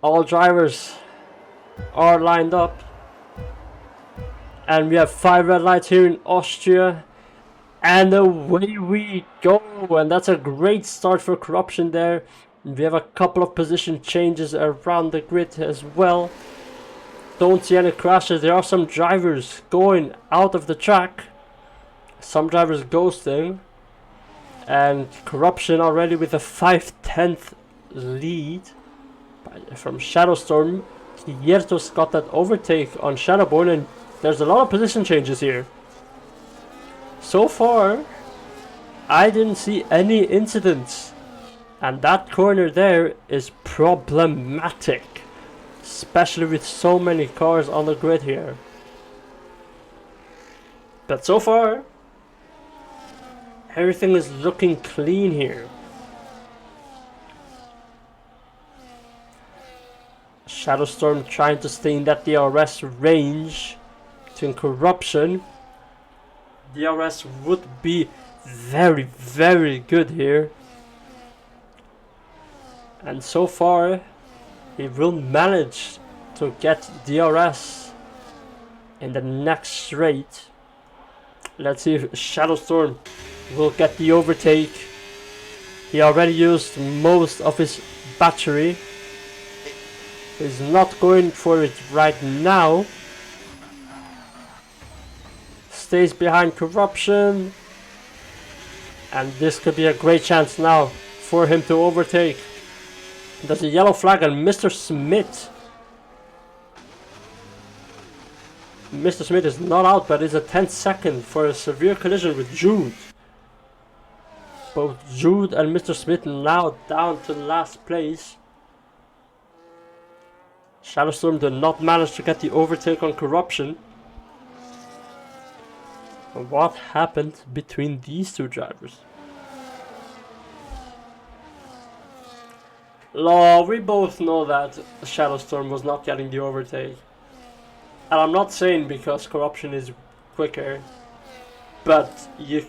All drivers are lined up. And we have 5 red lights here in Austria. And away we go. And that's a great start for Corruption there. We have a couple of position changes around the grid as well. Don't see any crashes. There are some drivers going out of the track. Some drivers ghosting. And Corruption already with a 5/10 lead from Shadowstorm. Hiertos got that overtake on Shadowborn, and there's a lot of position changes here. So far, I didn't see any incidents. And that corner there is problematic. Especially with so many cars on the grid here. But so far, everything is looking clean here. Shadowstorm trying to stay in that DRS range. Between Corruption, DRS would be very, very good here. And so far, he will manage to get DRS in the next straight. Let's see if Shadowstorm will get the overtake. He already used most of his battery. He's not going for it right now. Stays behind Corruption. And this could be a great chance now for him to overtake. There's a yellow flag on Mr. Smith. Mr. Smith is not out, but it's a 10-second for a severe collision with Jude. Both Jude and Mr. Smith now down to last place. Shadowstorm did not manage to get the overtake on Corruption. What happened between these two drivers? We both know that Shadowstorm was not getting the overtake. And I'm not saying because Corruption is quicker, but you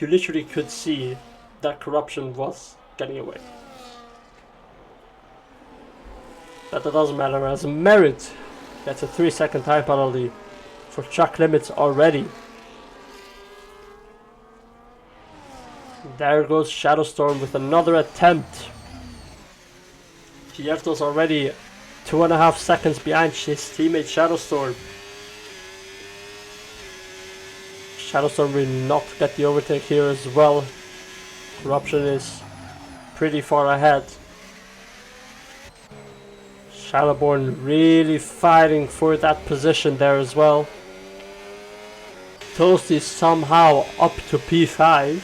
literally could see that Corruption was getting away. But that doesn't matter, as Merit gets a 3-second time penalty for track limits already. There goes Shadowstorm with another attempt. Hiertos already 2.5 seconds behind his teammate Shadowstorm. Shadowstorm will not get the overtake here as well. Corruption is pretty far ahead. Shadowborn really fighting for that position there as well. Toasty somehow up to P5.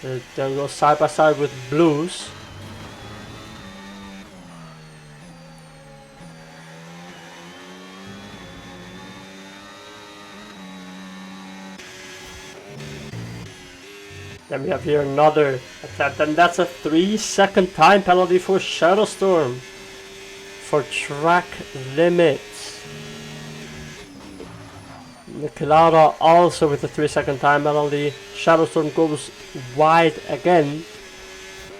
There goes side by side with Blues. Then we have here another attempt, and that's a 3-second time penalty for Shadowstorm for track limits. Nicolada also with a 3-second time penalty. Shadowstorm goes wide again.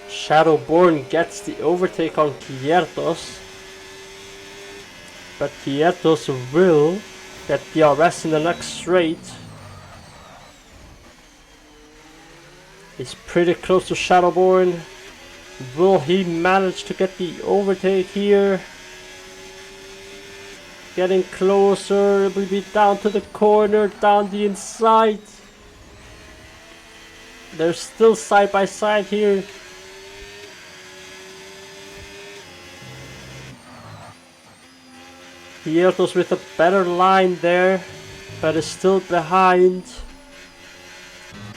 Shadowborn gets the overtake on Hiertos, but Hiertos will get DRS in the next straight. He's pretty close to Shadowborn. Will he manage to get the overtake here? Getting closer. It will be down to the corner, down the inside. They're still side by side here. Hiertos with a better line there, but is still behind.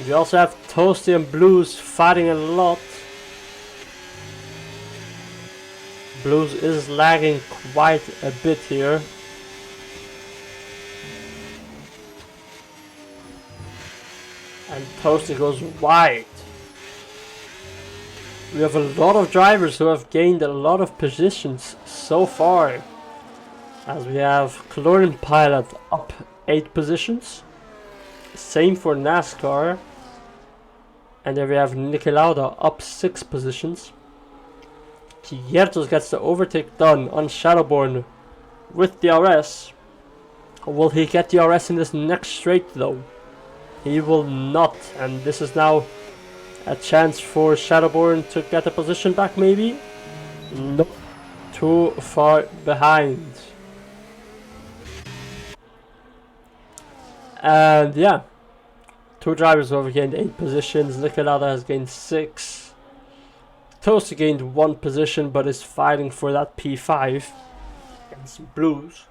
We also have Toasty and Blues fighting a lot. Blues is lagging quite a bit here. And Toasty goes wide. We have a lot of drivers who have gained a lot of positions so far. As we have Chlorine Pilot up 8 positions. Same for NASCAR. And then we have Nicolauda up 6 positions. Kiertos gets the overtake done on Shadowborn with the RS. Will he get the RS in this next straight though? He will not, and this is now a chance for Shadowborn to get a position back maybe? Nope, too far behind. And yeah, two drivers over gained 8 positions. Liquidata has gained 6. Toasty gained 1 position but is fighting for that P5 against Blues.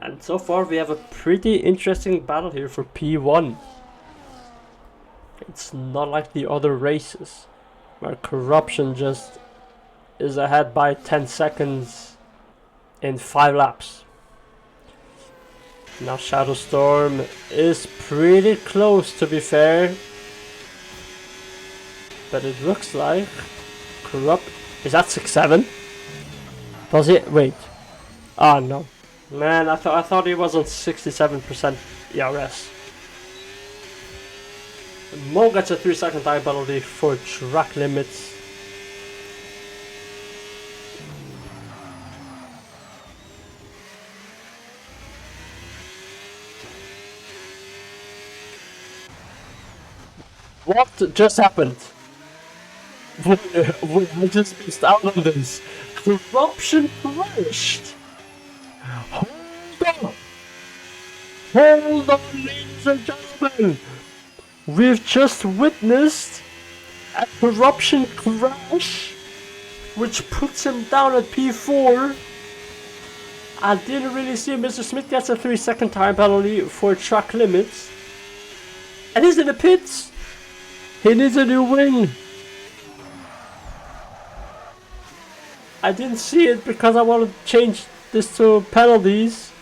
And so far we have a pretty interesting battle here for P1. It's not like the other races where Corruption just is ahead by 10 seconds in 5 laps. Now Shadowstorm is pretty close, to be fair. But it looks like is that 6-7? Does it? Wait. Oh no. Man, I thought he was on 67% ERS. Mo gets a 3-second time penalty for track limits. What just happened? We just missed out on this. Corruption crashed. Hold on, ladies and gentlemen. We've just witnessed a Corruption crash, which puts him down at P4. I didn't really see Mr. Smith gets a 3-second time penalty for track limits. And he's in the pits. He needs a new wing. I didn't see it because I wanted to change this to penalties.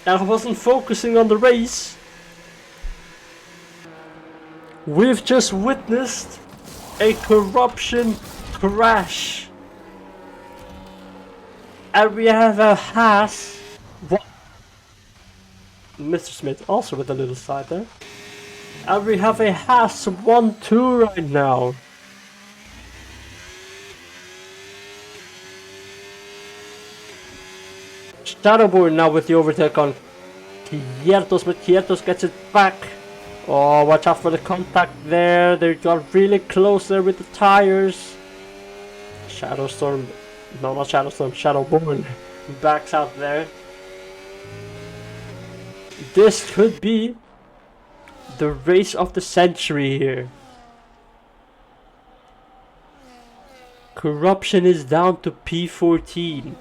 And I wasn't focusing on the race. We've just witnessed a Corruption crash. And we have a Haas. What? Mr. Smith also with a little side there. And we have a Haas 1-2 right now. Shadowborn now with the overtake on Kiertos, but Kiertos gets it back. Oh, watch out for the contact there. They got really close there with the tires. Shadowstorm, no, not Shadowstorm, Shadowborn backs out there. This could be the race of the century here. Corruption is down to P14.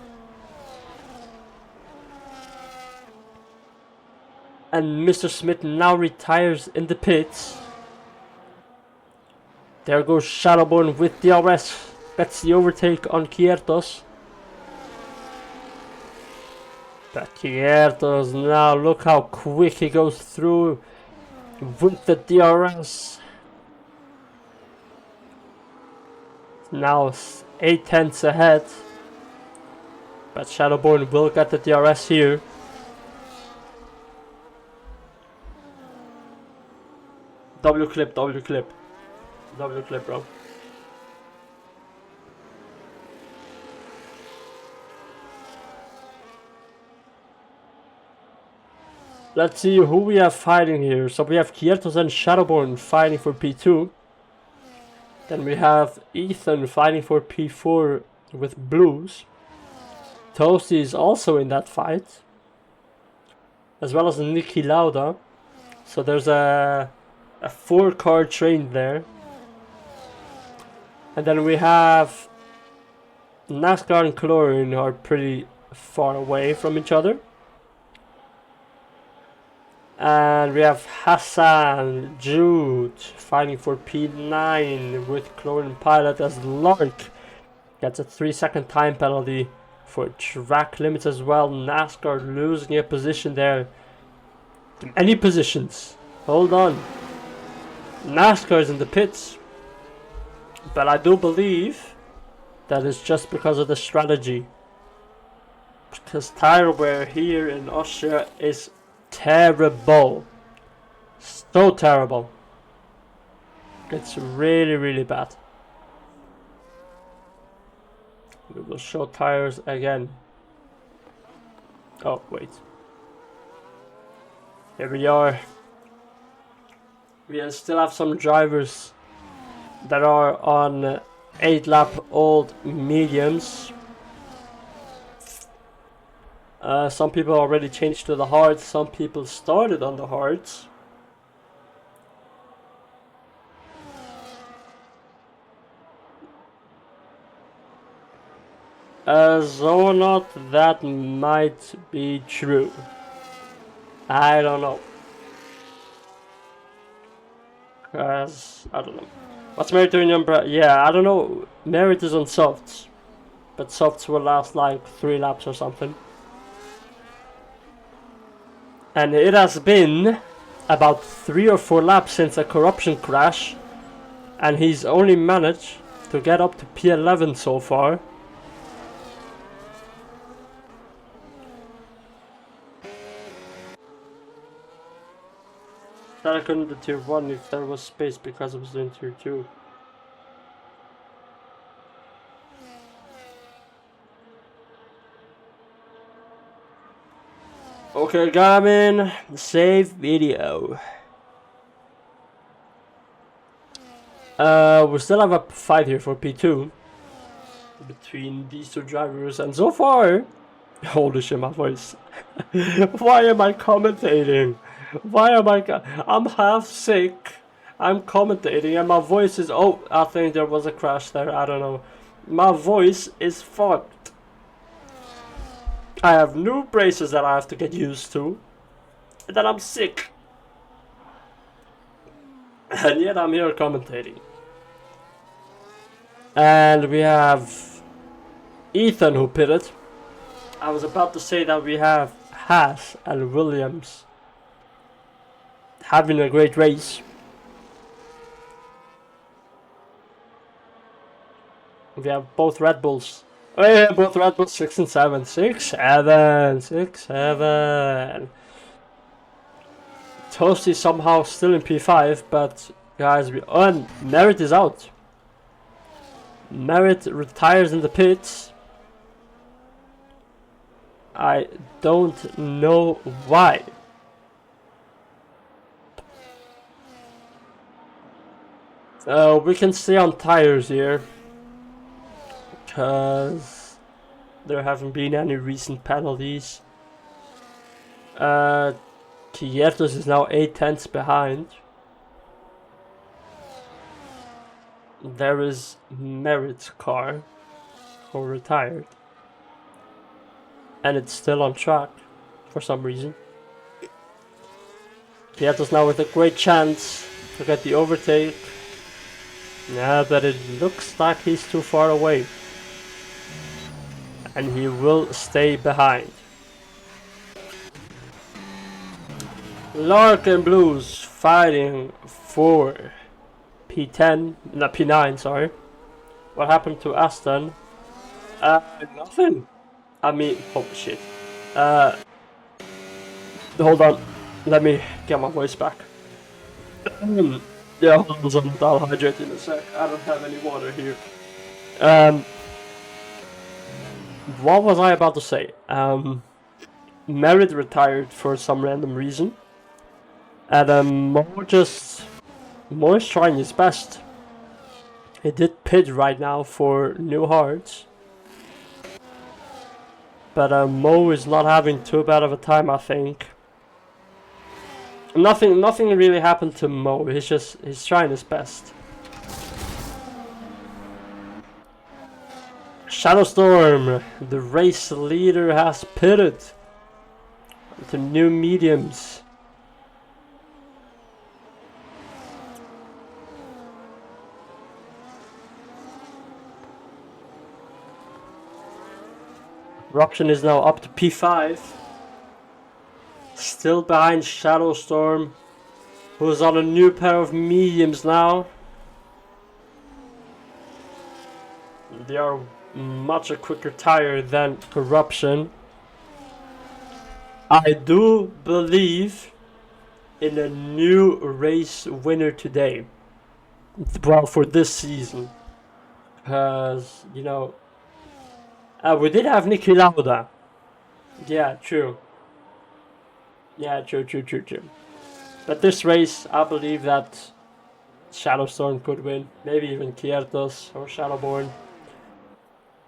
And Mr. Smith now retires in the pits. There goes Shadowborn with the DRS. Gets the overtake on Kiertos. But Kiertos now, look how quick he goes through with the DRS. Now 8 tenths ahead. But Shadowborn will get the DRS here. W clip, bro. Let's see who we have fighting here. So we have Kiertos and Shadowborn fighting for P2. Then we have Ethan fighting for P4 with Blues. Toasty is also in that fight, as well as Niki Lauda. So there's a 4-car train there. And then we have NASCAR and Chlorine are pretty far away from each other. And we have Hassan, Jude fighting for P9 with Chlorine Pilot as Lark gets a 3-second time penalty for track limits as well. NASCAR losing a position there. Any positions. Hold on. NASCAR is in the pits. But I do believe that is just because of the strategy. Because tire wear here in Austria is terrible. So terrible. It's really, really bad. We will show tires again. Oh, wait. Here we are. We still have some drivers that are on 8-lap old mediums. Some people already changed to the hards, some people started on the hards. So not that might be true. I don't know. Cause I don't know. What's Merit doing on yeah, I don't know. Merit is on softs. But softs will last like 3 laps or something. And it has been about 3 or 4 laps since a corruption crash. And he's only managed to get up to P11 so far. That I couldn't do tier 1 if there was space because I was doing tier 2. Okay, Garmin, save video. We still have a fight here for P2 between these two drivers, and so far, holy shit, my voice. Why am I commentating? Why am I'm half sick. I'm commentating, and my voice is. Oh, I think there was a crash there. I don't know. My voice is fucked. I have new braces that I have to get used to, and then I'm sick. And yet I'm here commentating. And we have Ethan who pitted. I was about to say that we have Haas and Williams having a great race. We have both Red Bulls. Oh yeah, both Red Bulls 6 and 7. 6, 7, 6, 7. Toasty somehow still in P5, but guys, Merit is out. Merit retires in the pits. I don't know why. We can stay on tires here, because there haven't been any recent penalties. Kietos is now 8 tenths behind. There is Merit's car, who retired, and it's still on track for some reason. Kietos now with a great chance to get the overtake. Yeah, but it looks like he's too far away, and he will stay behind. Lark and Blues fighting for P10, not P9, sorry. What happened to Aston? Nothing. I mean, oh shit. Hold on. Let me get my voice back. Yeah, hold on. I'll hydrate in a sec. I don't have any water here. What was I about to say? Merit retired for some random reason. And Mo is trying his best. He did pit right now for new hards. But Mo is not having too bad of a time, I think. Nothing really happened to Mo. He's trying his best. Shadowstorm, the race leader, has pitted to new mediums. Corruption is now up to P5. Still behind Shadowstorm, who's on a new pair of mediums now. They are much a quicker tire than Corruption. I do believe in a new race winner today. Well, for this season. Because, you know, we did have Niki Lauda. Yeah, true. Yeah, true. But this race, I believe that Shadowstorm could win. Maybe even Kiertos or Shadowborn.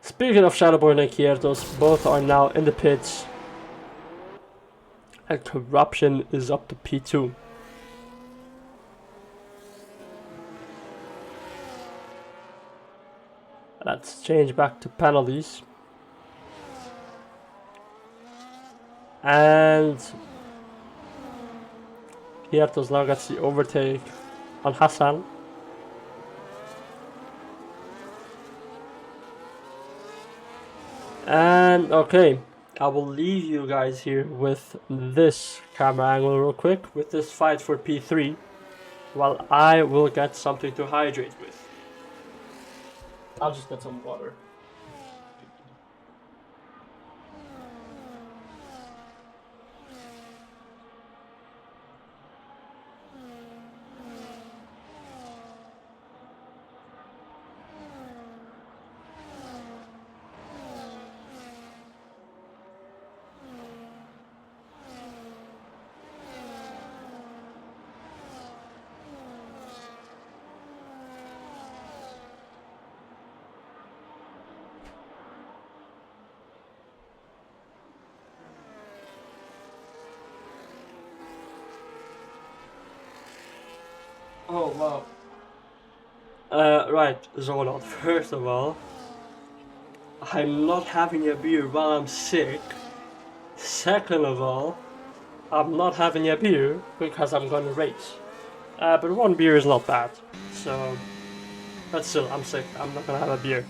Speaking of Shadowborn and Kiertos, both are now in the pits. And Corruption is up to P2. Let's change back to penalties. And Kiertos now gets the overtake on Hassan. And okay, I will leave you guys here with this camera angle real quick, with this fight for P3, while I will get something to hydrate with. I'll just get some water. Oh wow. Right, Zonald, first of all, I'm not having a beer while I'm sick. Second of all, I'm not having a beer because I'm gonna race. But one beer is not bad. So, but still, I'm sick. I'm not gonna have a beer.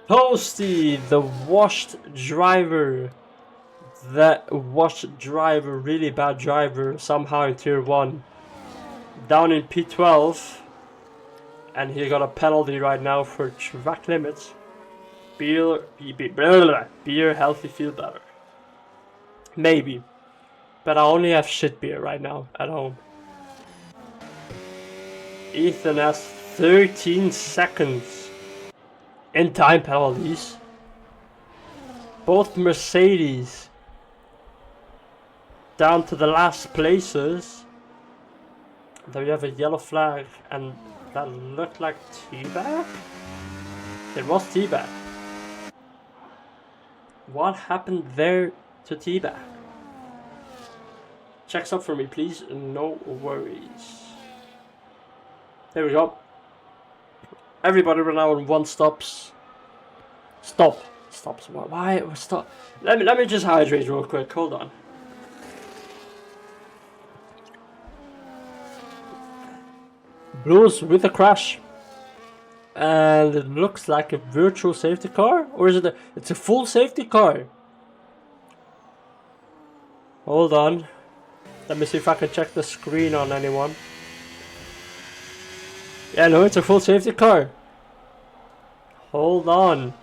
Toasty, the washed driver. That washed driver, really bad driver, somehow in tier 1. Down in P12. And he got a penalty right now for track limits. Beer, healthy, feel better. Maybe. But I only have shit beer right now at home. Ethan has 13 seconds in time penalties. Both Mercedes down to the last places. Then we have a yellow flag, and that looked like teabag? It was teabag. What happened there to teabag? Checks up for me, please. No worries. There we go. Everybody right now on 1 stops. Stops. Why? Stop. Let me just hydrate real quick. Hold on. Blues with a crash. And it looks like a virtual safety car? Or is it it's a full safety car? Hold on. Let me see if I can check the screen on anyone. Yeah, no, it's a full safety car. Hold on.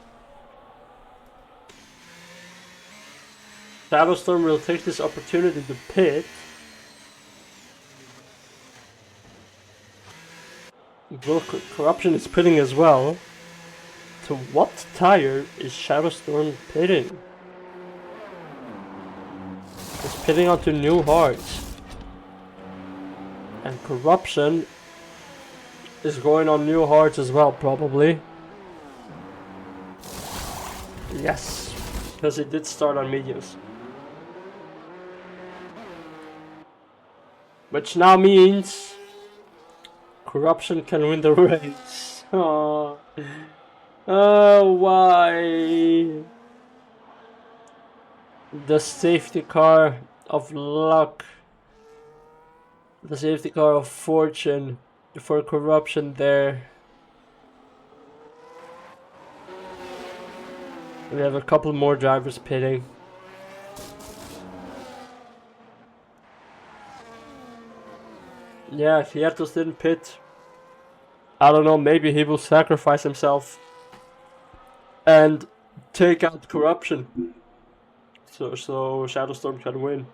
Shadowstorm will take this opportunity to pit. Corruption is pitting as well. To what tire is Shadowstorm pitting? It's pitting onto New Hearts. And Corruption is going on New Hearts as well, probably. Yes, because it did start on mediums. Which now means Corruption can win the race. Oh, why? The safety car of luck. The safety car of fortune for Corruption there. We have a couple more drivers pitting. Yeah, Fiertos didn't pit. I don't know, maybe he will sacrifice himself and take out Corruption. So Shadowstorm can win.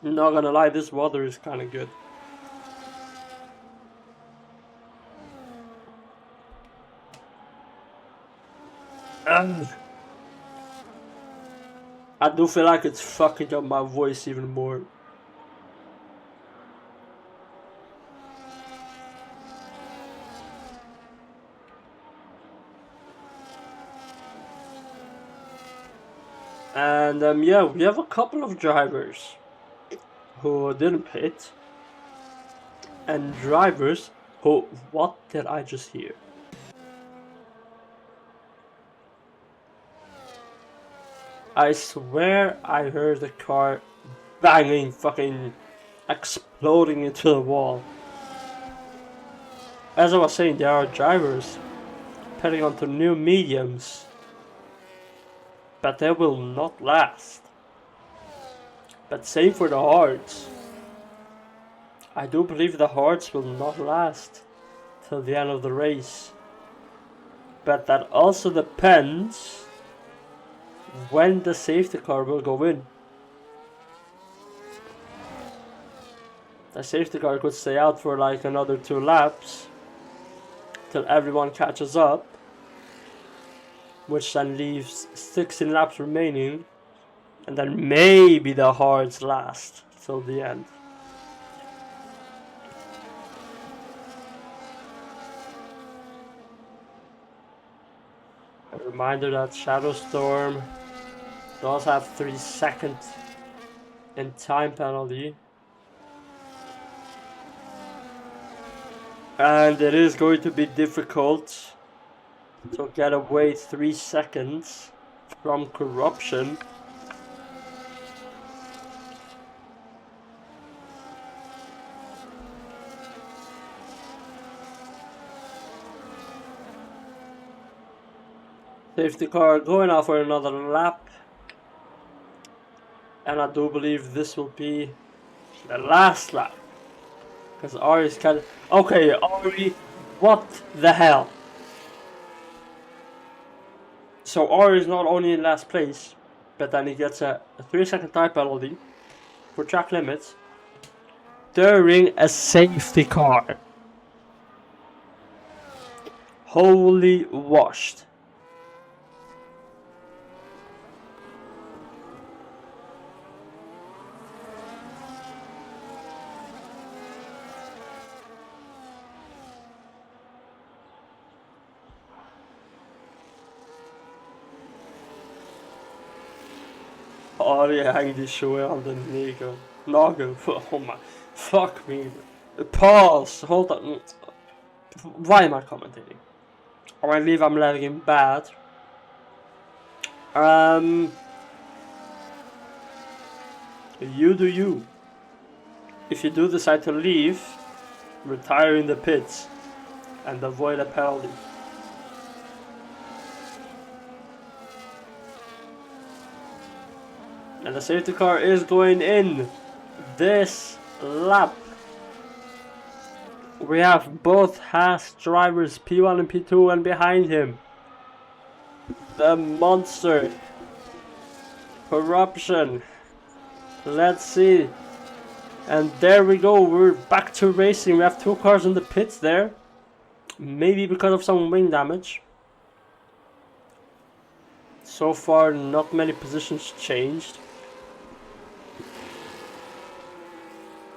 Not gonna lie, this water is kind of good. Ugh. I do feel like it's fucking up my voice even more. And yeah, we have a couple of drivers who didn't pit, and drivers who, what did I just hear? I swear I heard the car banging, fucking exploding into the wall. As I was saying, there are drivers heading onto new mediums, but they will not last. But same for the hards. I do believe the hards will not last till the end of the race. But that also depends when the safety car will go in. The safety car could stay out for like another 2 laps till everyone catches up, which then leaves 16 laps remaining, and then maybe the hards last till the end. A reminder that Shadow Storm does have 3 seconds in time penalty, and it is going to be difficult to get away 3 seconds from corruption. Safety car going out for another lap, and I do believe this will be the last lap, because Ari's kind of... Okay, Ari, what the hell? So Ari is not only in last place, but then he gets a 3-second time penalty for track limits during a safety car. Holy washed. Ari hängde den nagel. Oh my, fuck me. Pause, hold on. Why am I commentating? I believe I'm letting him bad. You do you. If you do decide to leave, retire in the pits and avoid a penalty. And the safety car is going in this lap. We have both Haas drivers, P1 and P2, and behind him the monster corruption. Let's see. And there we go, we're back to racing. We have 2 cars in the pits there. Maybe because of some wing damage. So far, not many positions changed.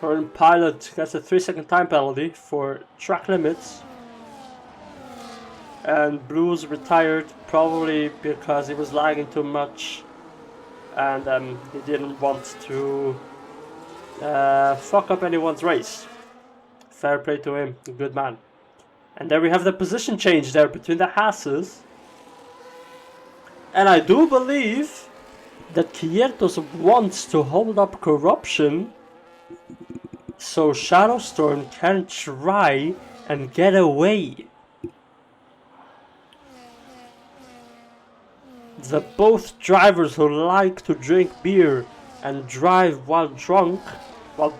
Current pilot gets a 3-second time penalty for track limits. And Blues retired probably because he was lagging too much. And he didn't want to fuck up anyone's race. Fair play to him, a good man. And there we have the position change there between the Hasses. And I do believe that Quietos wants to hold up corruption so Shadowstorm can try and get away. The both drivers who like to drink beer and drive while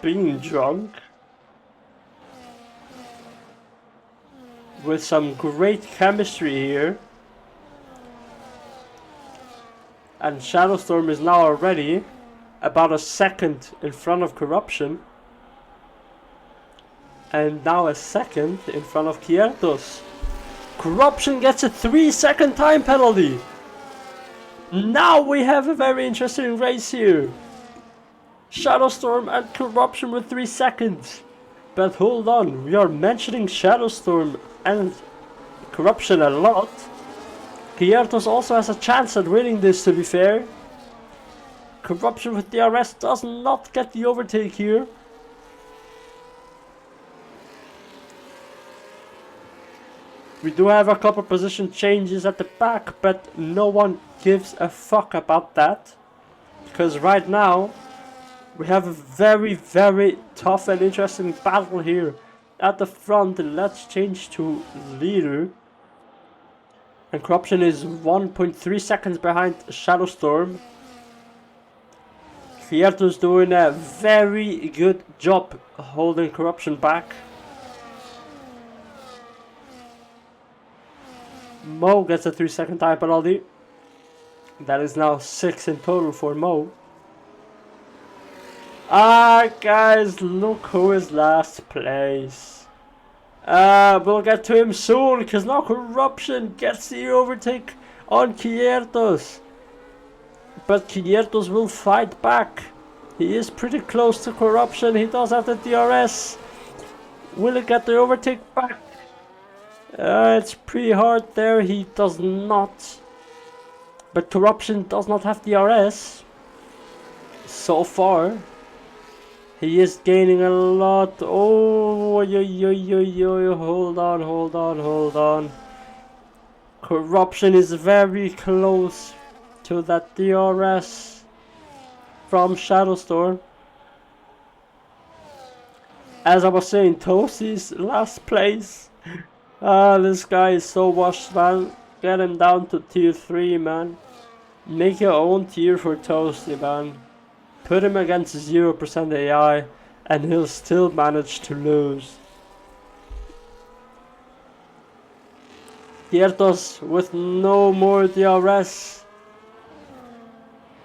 being drunk, with some great chemistry here. And Shadowstorm is now already about a second in front of Corruption. And now a second in front of Kiertos. Corruption gets a 3-second time penalty. Now we have a very interesting race here. Shadowstorm and Corruption with 3 seconds. But hold on, we are mentioning Shadowstorm and Corruption a lot. Kiertos also has a chance at winning this, to be fair. Corruption with DRS does not get the overtake here. We do have a couple position changes at the back, but no one gives a fuck about that. Because right now, we have a very, very tough and interesting battle here. At the front, let's change to leader. And Corruption is 1.3 seconds behind Shadowstorm. Fierto's doing a very good job holding Corruption back. Mo gets a 3-second time penalty. That is now 6 in total for Mo. Guys, look who is last place. We'll get to him soon, because now Corruption gets the overtake on Kiertos. But Kiertos will fight back. He is pretty close to Corruption. He does have the DRS. Will he get the overtake back? It's pretty hard there. He does not. But Corruption does not have DRS. So far. He is gaining a lot. Oh, hold on. Corruption is very close to that DRS from Shadowstorm. As I was saying, Toasty's last place. This guy is so washed, man. Get him down to tier 3, man. Make your own tier for Toasty, man. Put him against 0% AI and he'll still manage to lose. Kiertos with no more DRS.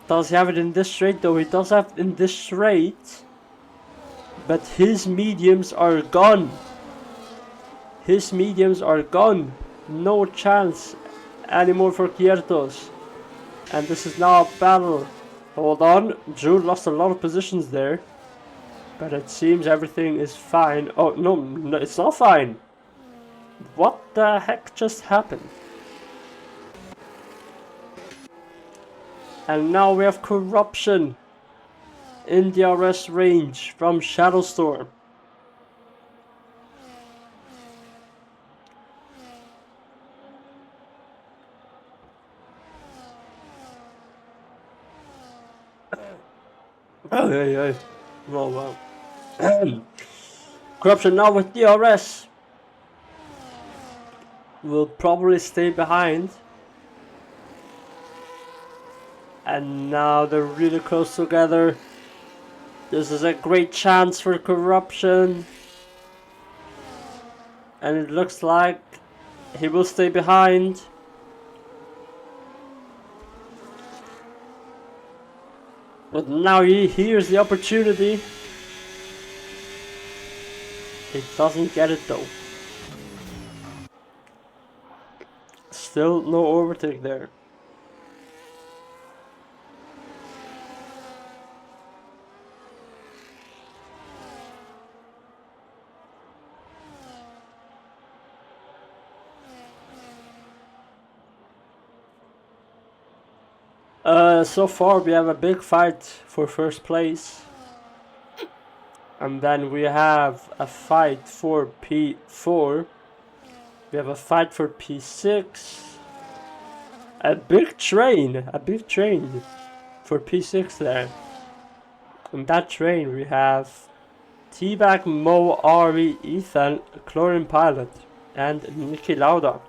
Does he have it in this straight though? He does have it in this straight. But his mediums are gone. His mediums are gone. No chance anymore for Kiertos. And this is now a battle. Hold on, Jude lost a lot of positions there. But it seems everything is fine. Oh, no, it's not fine. What the heck just happened? And now we have Corruption in DRS range from Shadowstorm. Oh wow. Corruption now with DRS will probably stay behind. And now they're really close together. This is a great chance for Corruption. And it looks like he will stay behind. But now here's the opportunity. He doesn't get it though. Still no overtake there. So far we have a big fight for first place. And then we have a fight for P4. We have a fight for P6. A big train for P6 there. In that train we have T-Bag, Mo, Ari, Ethan, Chlorine Pilot, and Nicky Lauda.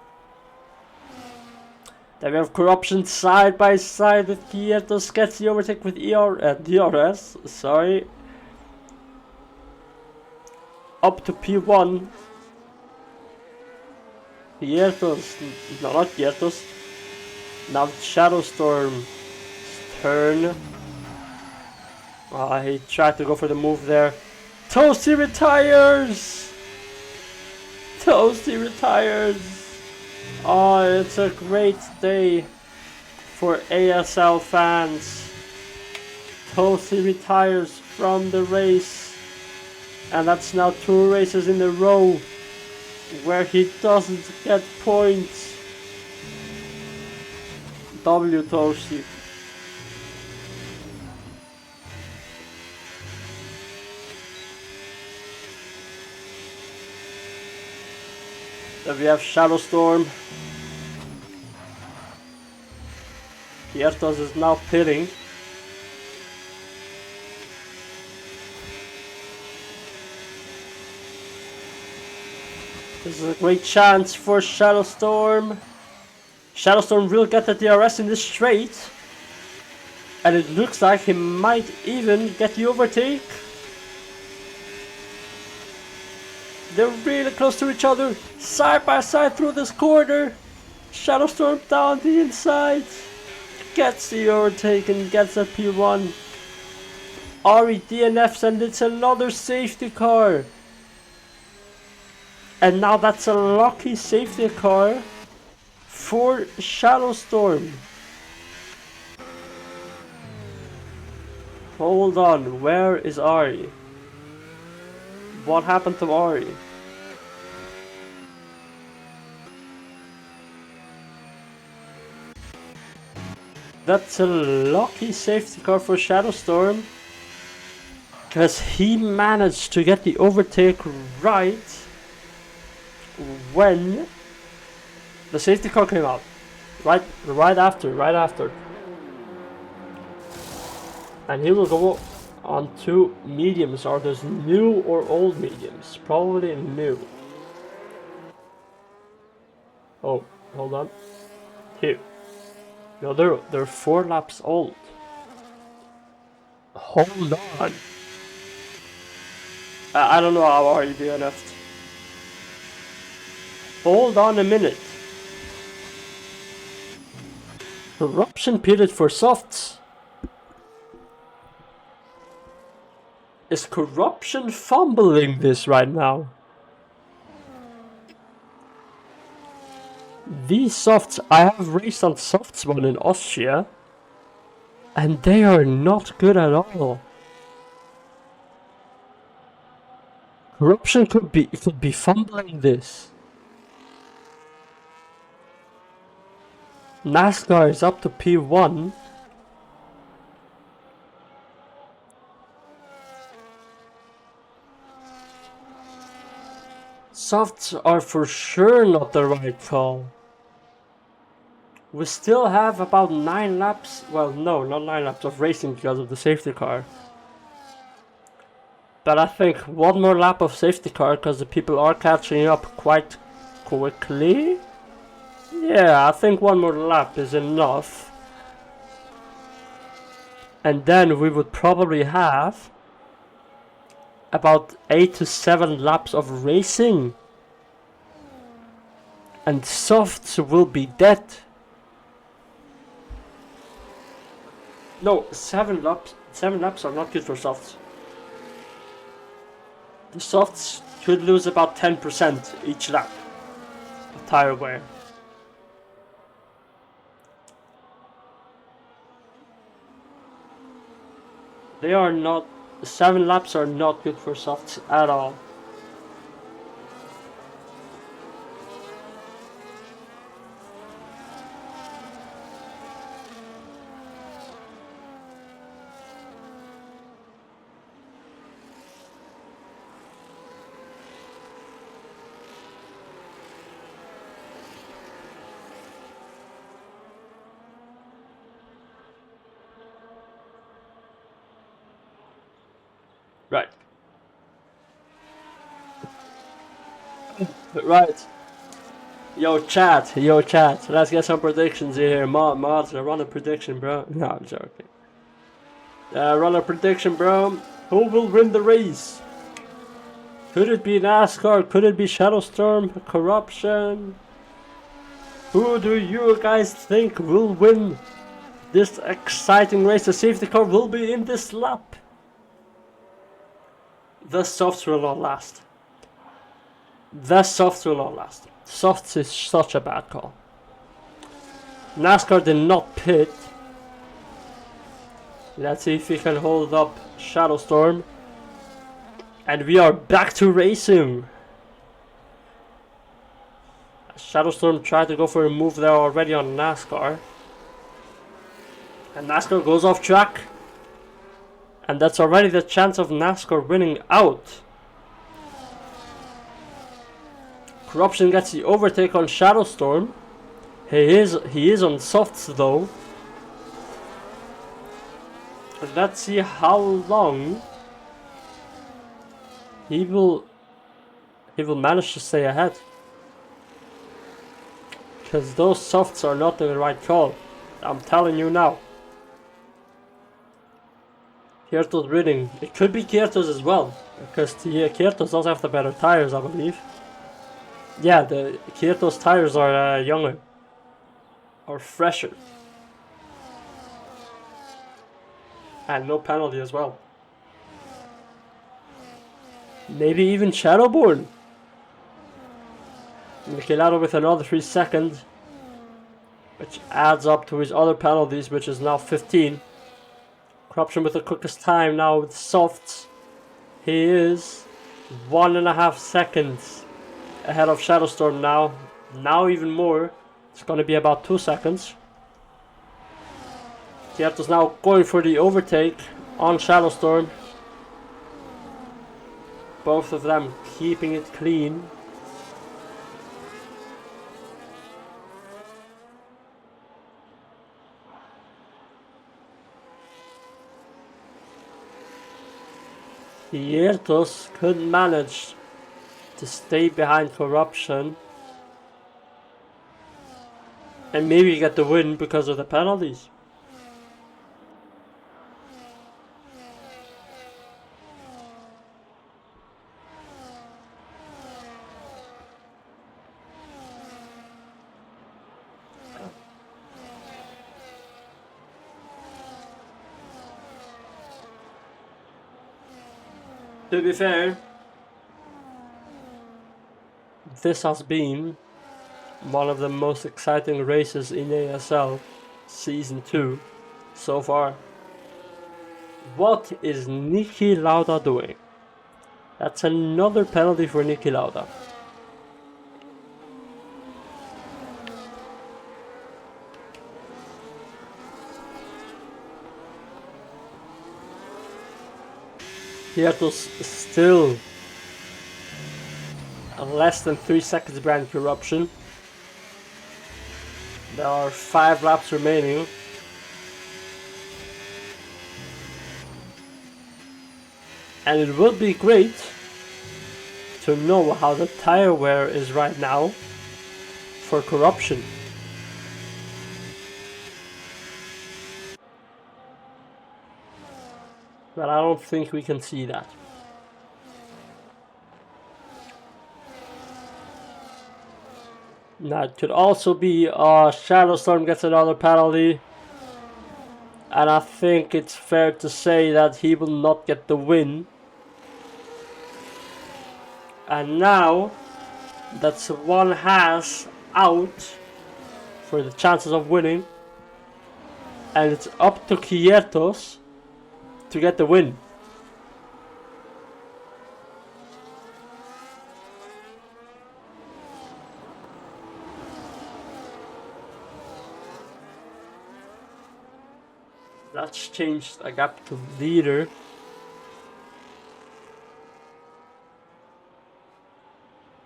Then we have Corruption side by side with Kiertos gets the overtake with DRS, sorry. Up to P1. Kiertos, no not Kiertos. Now Shadowstorm's turn. He tried to go for the move there. Toasty retires! Toasty retires! Oh, it's a great day for ASL fans. Toasty retires from the race. And that's now 2 races in a row where he doesn't get points. W Toasty. Then we have Shadow Storm. Hiertos is now pitting. This is a great chance for Shadow Storm. Shadow Storm will get the DRS in this straight. And it looks like he might even get the overtake. They're really close to each other, side by side through this corner. Shadow Storm down the inside, gets the overtake and gets a P1. Ari DNFs and it's another safety car. And now that's a lucky safety car for Shadow Storm. Hold on, where is Ari? What happened to Ari? That's a lucky safety car for Shadow Storm, because he managed to get the overtake right when the safety car came out. Right after. And he will go on 2 mediums. Are those new or old mediums? Probably new. Oh, hold on. Here. No, they're 4 laps old. Hold on. I don't know how are you DNF'd. Hold on a minute. Corruption pitted for softs. Is Corruption fumbling this right now? These softs, I have raced on softs one in Austria, and they are not good at all. Corruption could be fumbling this. NASCAR is up to P1. Softs are for sure not the right call. We still have about 9 laps, well no, not 9 laps of racing because of the safety car. But I think 1 more lap of safety car because the people are catching up quite quickly. Yeah, I think 1 more lap is enough. And then we would probably have about 8 to 7 laps of racing. And softs will be dead. No, 7 laps. 7 laps are not good for softs. The softs could lose about 10% each lap of tire wear. They are not. 7 laps are not good for softs at all. Right. Right. Yo chat, let's get some predictions in here. Mods, run a prediction, bro. No, I'm joking. Run a prediction, bro. Who will win the race? Could it be NASCAR? Could it be Shadowstorm? Corruption? Who do you guys think will win this exciting race? The safety car will be in this lap. The softs will not last. The softs will not last. Softs is such a bad call. NASCAR did not pit. Let's see if we can hold up Shadow Storm. And we are back to racing. Shadow Storm tried to go for a move there already on NASCAR. And NASCAR goes off track. And that's already the chance of NASCAR winning out. Corruption gets the overtake on Shadow Storm. He is on softs though. Let's see how long he will manage to stay ahead. Because those softs are not the right call. I'm telling you now. Kierto's winning. It could be Kierto's as well. Because Kierto's does have the better tires, I believe. Yeah, the Kierto's tires are younger. Or fresher. And no penalty as well. Maybe even Shadowborn. Michelado with another 3 seconds. Which adds up to his other penalties, which is now 15. Corruption with the quickest time now with softs. He is 1.5 seconds ahead of Shadowstorm now. Now even more. It's going to be about 2 seconds. Kierto's now going for the overtake on Shadowstorm. Both of them keeping it clean. Kiertos could manage to stay behind Corruption and maybe get the win because of the penalties. To be fair, this has been one of the most exciting races in ASL Season 2 so far. What is Niki Lauda doing? That's another penalty for Niki Lauda. Kiertos still less than 3 seconds behind Corruption. There are 5 laps remaining. And it would be great to know how the tire wear is right now for Corruption. But I don't think we can see that. Now it could also be Shadowstorm gets another penalty. And I think it's fair to say that he will not get the win. And now that's one Haas out for the chances of winning. And it's up to Kiertos to get the win. That's changed a gap to leader.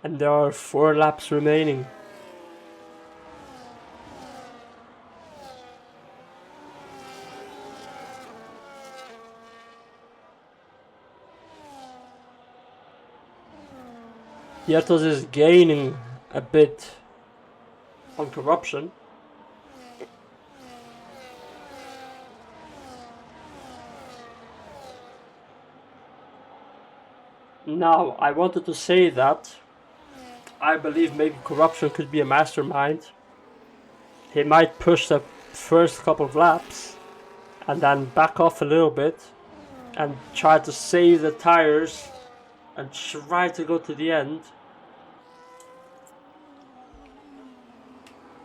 And there are 4 laps remaining. Kiertos is gaining a bit on Corruption. Now, I wanted to say that I believe maybe Corruption could be a mastermind. He might push the first couple of laps and then back off a little bit and try to save the tires and try to go to the end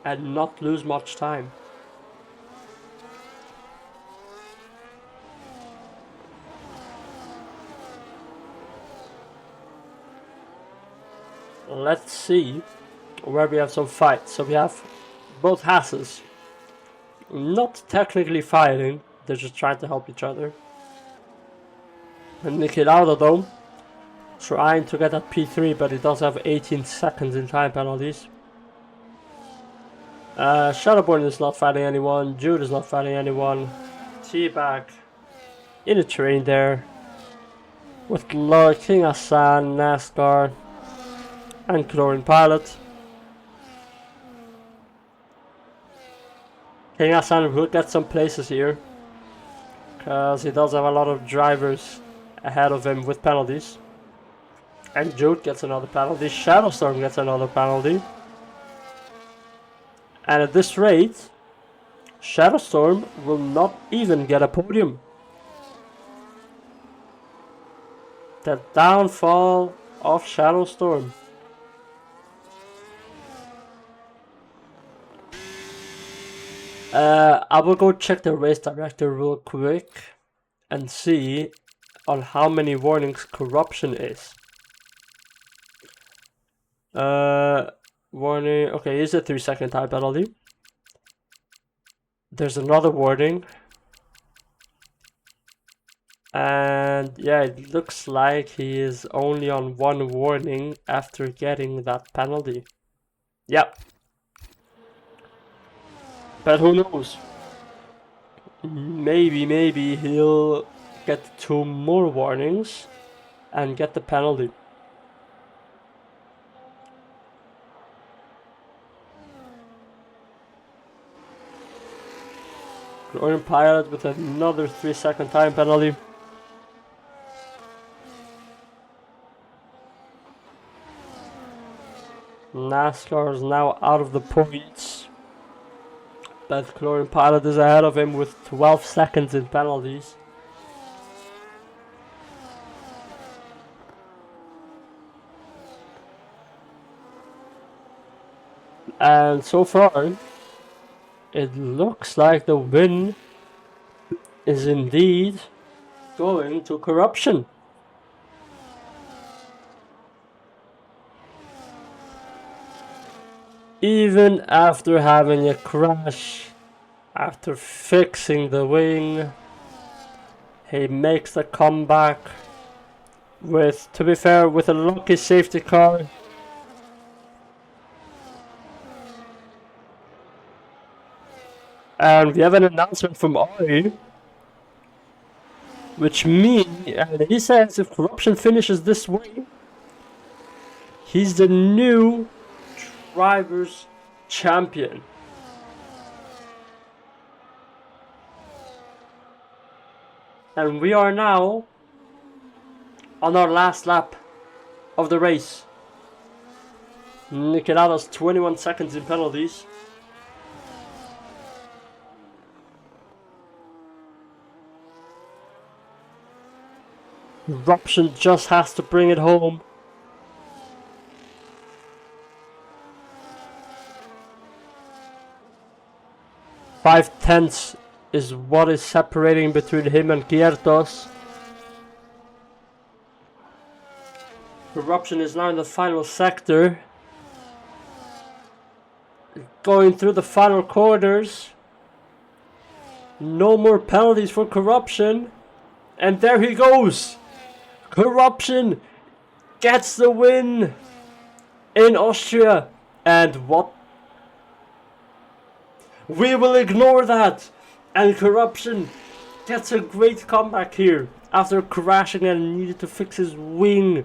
and not lose much time. Let's see where we have some fights. So we have both Hasses not technically fighting, they're just trying to help each other. And Niki Lauda though, trying to get that P3, but he does have 18 seconds in time penalties. Shadowborn is not fighting anyone, Jude is not fighting anyone. T-Bag in a train there with Lord King Hassan, NASCAR, and Chlorine Pilot. King Hassan will get some places here, because he does have a lot of drivers ahead of him with penalties. And Jude gets another penalty, Shadowstorm gets another penalty. And at this rate, Shadowstorm will not even get a podium. The downfall of Shadowstorm. I will go check the race director real quick and see on how many warnings corruption is. Warning, okay, here's a 3-second time penalty. There's another warning. And yeah, it looks like he is only on one warning after getting that penalty. Yep. But who knows? Maybe he'll get 2 more warnings and get the penalty. Chlorine Pilot with another 3-second time penalty. NASCAR is now out of the points, but Chlorine Pilot is ahead of him with 12 seconds in penalties. And so far, it looks like the win is indeed going to corruption. Even after having a crash, after fixing the wing, he makes the comeback with, to be fair, with a lucky safety car. And we have an announcement from Ari, which means, and he says if corruption finishes this way, he's the new drivers champion. And we are now on our last lap of the race. Niki Lauda's 21 seconds in penalties. Corruption just has to bring it home. .5 is what is separating between him and Kiertos. Corruption is now in the final sector. Going through the final corners. No more penalties for Corruption. And there he goes. Corruption gets the win in Austria. And what? We will ignore that. And Corruption gets a great comeback here. After crashing and needed to fix his wing.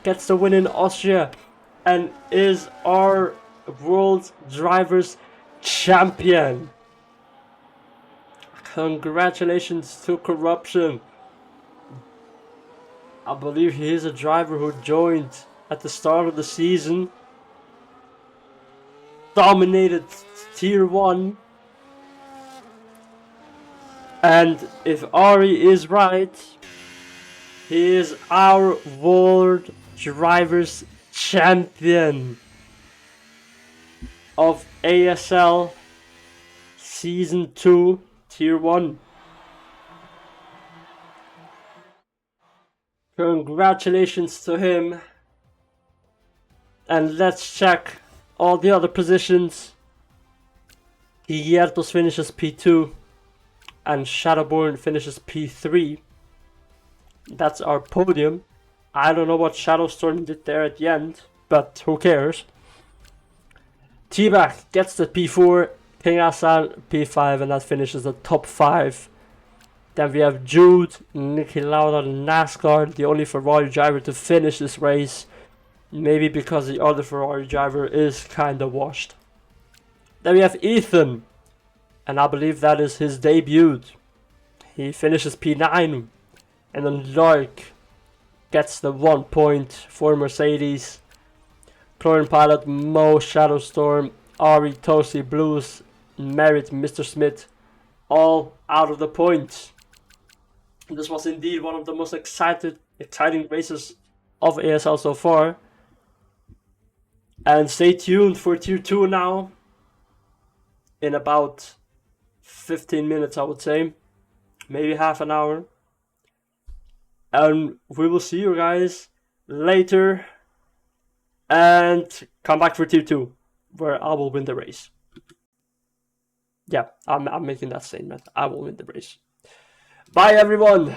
Gets the win in Austria. And is our World Drivers Champion. Congratulations to Corruption. I believe he is a driver who joined at the start of the season. Dominated Tier 1. And if Ari is right, He is our World Drivers Champion of ASL Season 2 Tier 1. Congratulations to him. And let's check all the other positions. Hiertos finishes P2 and Shadowborn finishes P3. That's our podium. I don't know what Shadowstorm did there at the end, but who cares? T-Back gets the P4, King Hassan P5, and that finishes the top 5. Then we have Jude, Niki Lauda, NASCAR, the only Ferrari driver to finish this race. Maybe because the other Ferrari driver is kinda washed. Then we have Ethan, and I believe that is his debut. He finishes P9. And then Lark gets the 1 point for Mercedes. Chlorine Pilot, Mo, Shadowstorm, Ari, Tosi, Blues, Merritt, Mr. Smith, all out of the points. This was indeed one of the most exciting races of ASL so far. And stay tuned for Tier 2 now. In about 15 minutes, I would say. Maybe half an hour. And we will see you guys later. And come back for Tier 2, where I will win the race. Yeah, I'm making that statement. I will win the race. Bye, everyone.